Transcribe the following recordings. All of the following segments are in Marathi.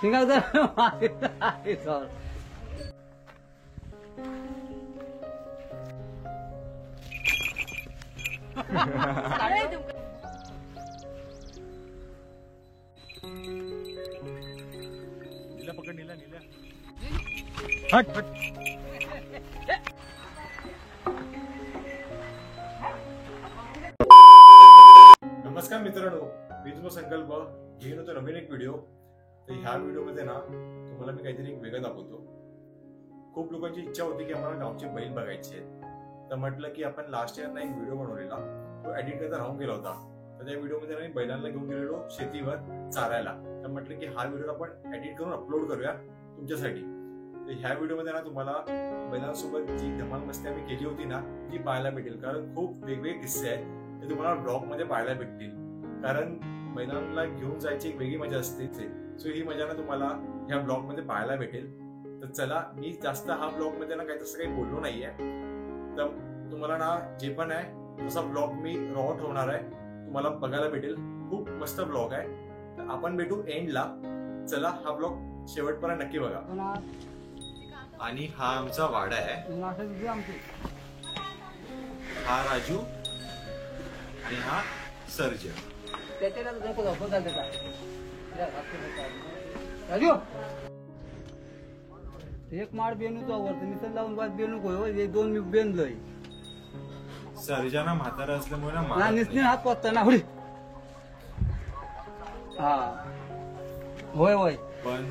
नीला पकड, नीला नीला हट हट. नमस्कार मित्रांनो, मी तुमचा संकल्प घेऊन होतो नवीन एक व्हिडिओ. तर ह्या व्हिडिओमध्ये ना तुम्हाला मी काहीतरी एक वेगळं दाखवतो. खूप लोकांची इच्छा होती की आम्हाला गावचे बैल बघायचे. तर म्हटलं की आपण लास्ट इयर एक व्हिडिओ बनवलेला, तो एडिट करता राहून गेला होता. तर त्या व्हिडिओमध्ये मी बैलांना घेऊन गेलेलो शेतीवर चारायला. तर म्हटलं की हा व्हिडिओ आपण एडिट करून अपलोड करूया तुमच्यासाठी. तर ह्या व्हिडिओमध्ये ना तुम्हाला बैलांसोबत जी धमाल मस्ती आम्ही केली होती ना ती पाहायला भेटेल. कारण खूप वेगवेगळे किस्से आहेत ते तुम्हाला ब्लॉग मध्ये पाहायला भेटतील. कारण बैलांना घेऊन जायची एक वेगळी मजा असते. सो ही मजा ना तुम्हाला ह्या ब्लॉग मध्ये पाहायला भेटेल. तर चला, मी जास्त हा ब्लॉग मध्ये ना काही तसं काही बोललो नाहीये. तर तुम्हाला ना जे पण आहे तसा ब्लॉग मी रॉ ठेवणार आहे, तुम्हाला बघायला भेटेल. खूप मस्त ब्लॉग आहे. तर आपण भेटू एंडला. चला, हा ब्लॉग शेवटपर्यंत नक्की बघा. आणि हा आमचा वाडा आहे. हा राजू आणि हा सर्ज. राजू एक माड बेनूच आवडतं, मिसळ लावून बाद बेनू कोय दोन मी बेनलोय. सर्जाना म्हातारा असल्यामुळे ना निसनी हात पोचता ना होडी. हा होय होय. पण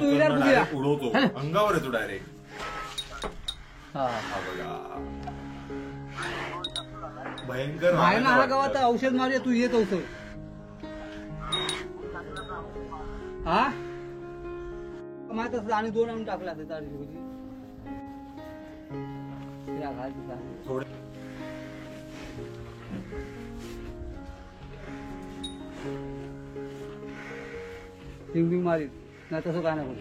तू डायरेक्ट उडवतो अंगावर येतो डायरेक्ट. हा बघा, भयंकर आहे ना हा गावात औषध मारूया. तू येत होतो हा माहित असत. आणि 2 आणून टाकला थोडे. सिंग मारीत नाही तसं काय नाही.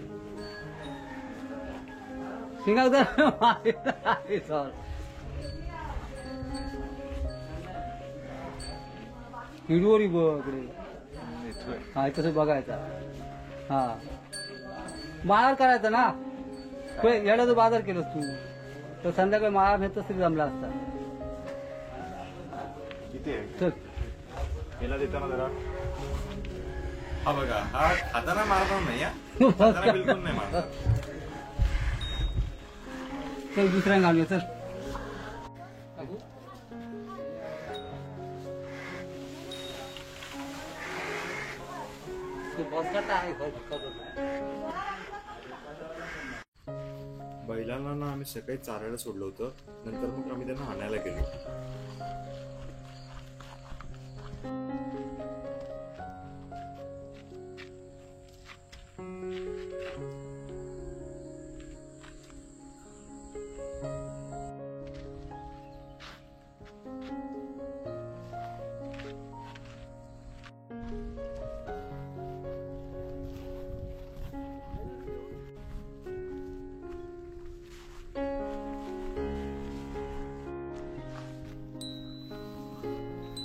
सिंगा व्हिडिओ बघ. हा तसं बघायचा. हा बाजार करायचा ना. याला जो बाजार केलास तू तर संध्याकाळी माळा भेटत तरी जमला असता. किती आहे चल याला देताना जरा. हा बघा, हा खाताना मारणार नाही. खाताना बिलकुल नाही मारणार. चल दुसऱ्या घालूया. चल बैलांना ना आम्ही सकाळी चारायला सोडलं होतं. नंतर मग आम्ही त्यांना आणायला गेलो.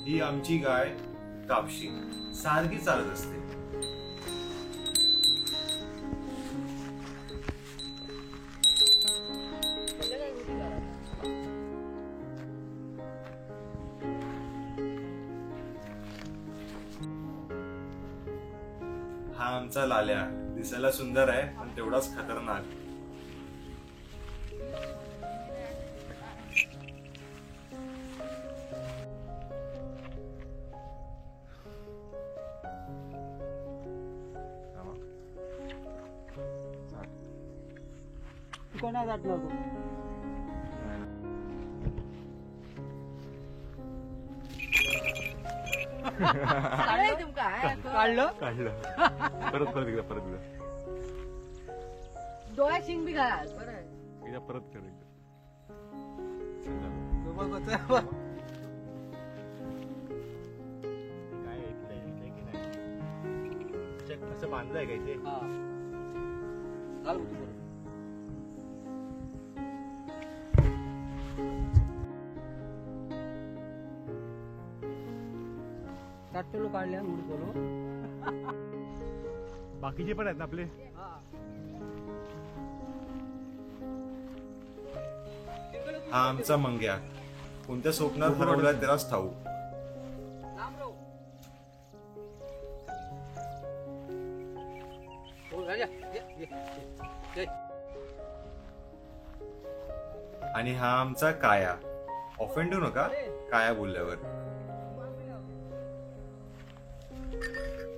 ही आमची गाय कापशी सारखी चालत असते. हा आमचा लाल्या. दिसायला सुंदर आहे पण तेवढाच खतरनाक. कोणा जात नको. काढलं परत परत एकदा परत एकदा डोळ्यात शिंग बी घाल. एकदा परत कर. काय ऐकलंय की नाही? असं बांधलंय काय ते? काटलो काढल्या मुडकोलो बाकीचे पण आहेत ना आपले. हा आमचा मंग्या कोणत्या स्वप्नात हरवला त्यालाच ठाऊक. आणि हा आमचा काया. ऑफेंड होऊ नका काया बोलल्यावर.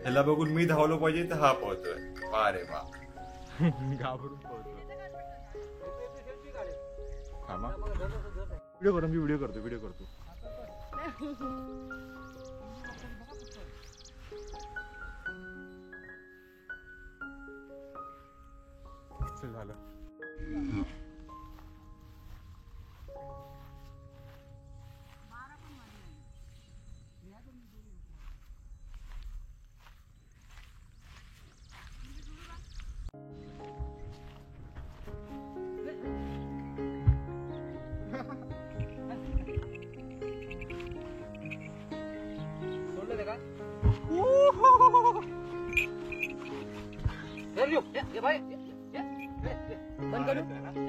ह्याला बघून मी धावलो पाहिजे तर हा पळतोय. वा रे वा. घाबरून पळतोय. व्हिडिओ करतो. झालं.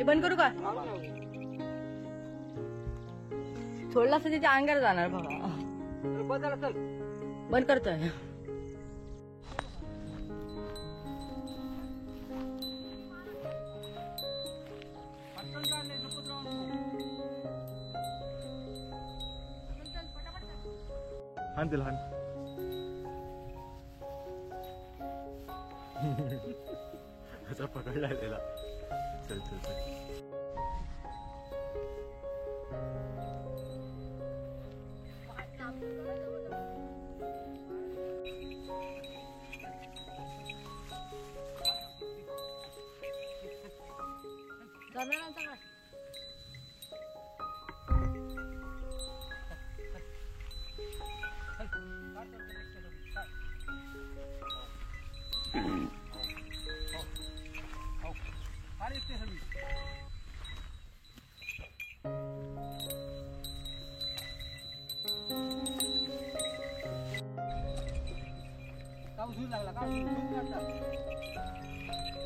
बंद करू का? सोडला तर त्याच्या अंगावर जाणार बघा. बंद करतोय. हान तिला हान. त्याचा पकडला त्याला. चल चल चल.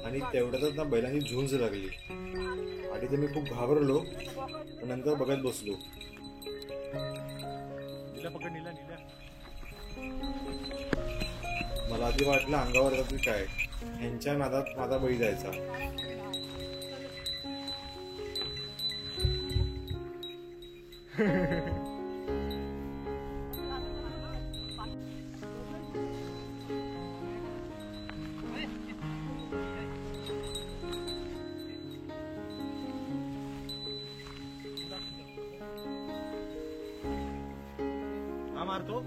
आणि तेवढ्यातच ना बैलांची झुंज लागली. आधी तर मी खूप घाबरलो पण नंतर बघत बसलो. मला आधी वाटलं अंगावर जातील काय. ह्यांच्या नादात माझा बैल जायचा. मारतो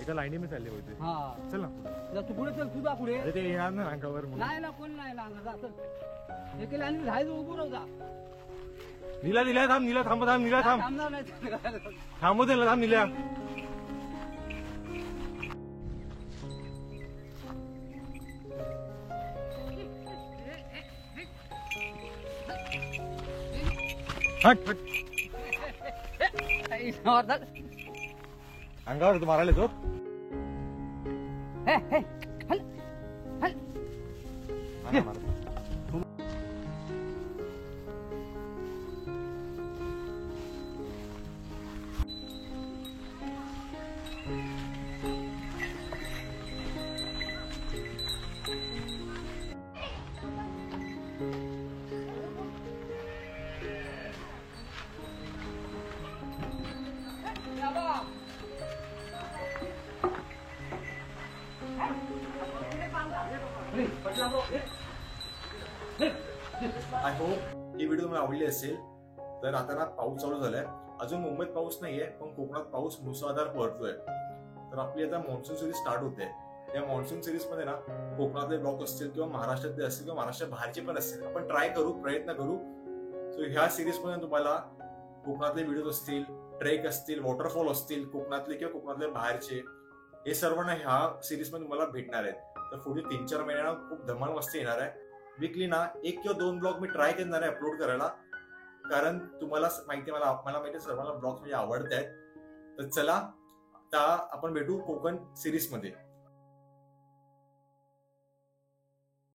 एका लाईनी मी चालले होते. चल ना तू पुढे चल. तुझा पुढे. अरे ते येणार ना अंगावर. नाही ना कोण नाही ना. चल एकेला आणि राहायचं उभं राहू जा. नीला थांब. नीला थांब. थांबणार नाही. थांबू दे थांब नीला. अंगावर तू मारायला तो. आय होप ही व्हिडिओ तुम्हाला आवडली असेल. तर आता ना पाऊस चालू झालाय. अजून मुंबईत पाऊस नाहीये पण कोकणात पाऊस मुसळधार पडतोय. तर आपली आता मॉन्सून सिरीज स्टार्ट होते. या मॉन्सून सिरीज मध्ये ना कोकणातले ब्लॉग असतील किंवा महाराष्ट्रातले असतील किंवा महाराष्ट्र बाहेरचे पण असतील आपण ट्राय करू, प्रयत्न करू. सो ह्या सिरीज मध्ये तुम्हाला कोकणातले व्हिडिओ असतील, ट्रेक असतील, वॉटरफॉल असतील कोकणातले किंवा कोकणातले बाहेरचे, हे सर्व ना ह्या सिरीज मध्ये तुम्हाला भेटणार आहेत. तर पुढे 3-4 महिन्यांना खूप धमाल मस्ती येणार आहे. वीकली ना 1 किंवा 2 ब्लॉग मी ट्राय करणार आहे अपलोड करायला, कारण तुम्हाला माहिती मला माहिती आहे सर्वांना ब्लॉग्स म्हणजे आवडत आहेत. तर चला आता आपण भेटू कोकण सिरीज मध्ये.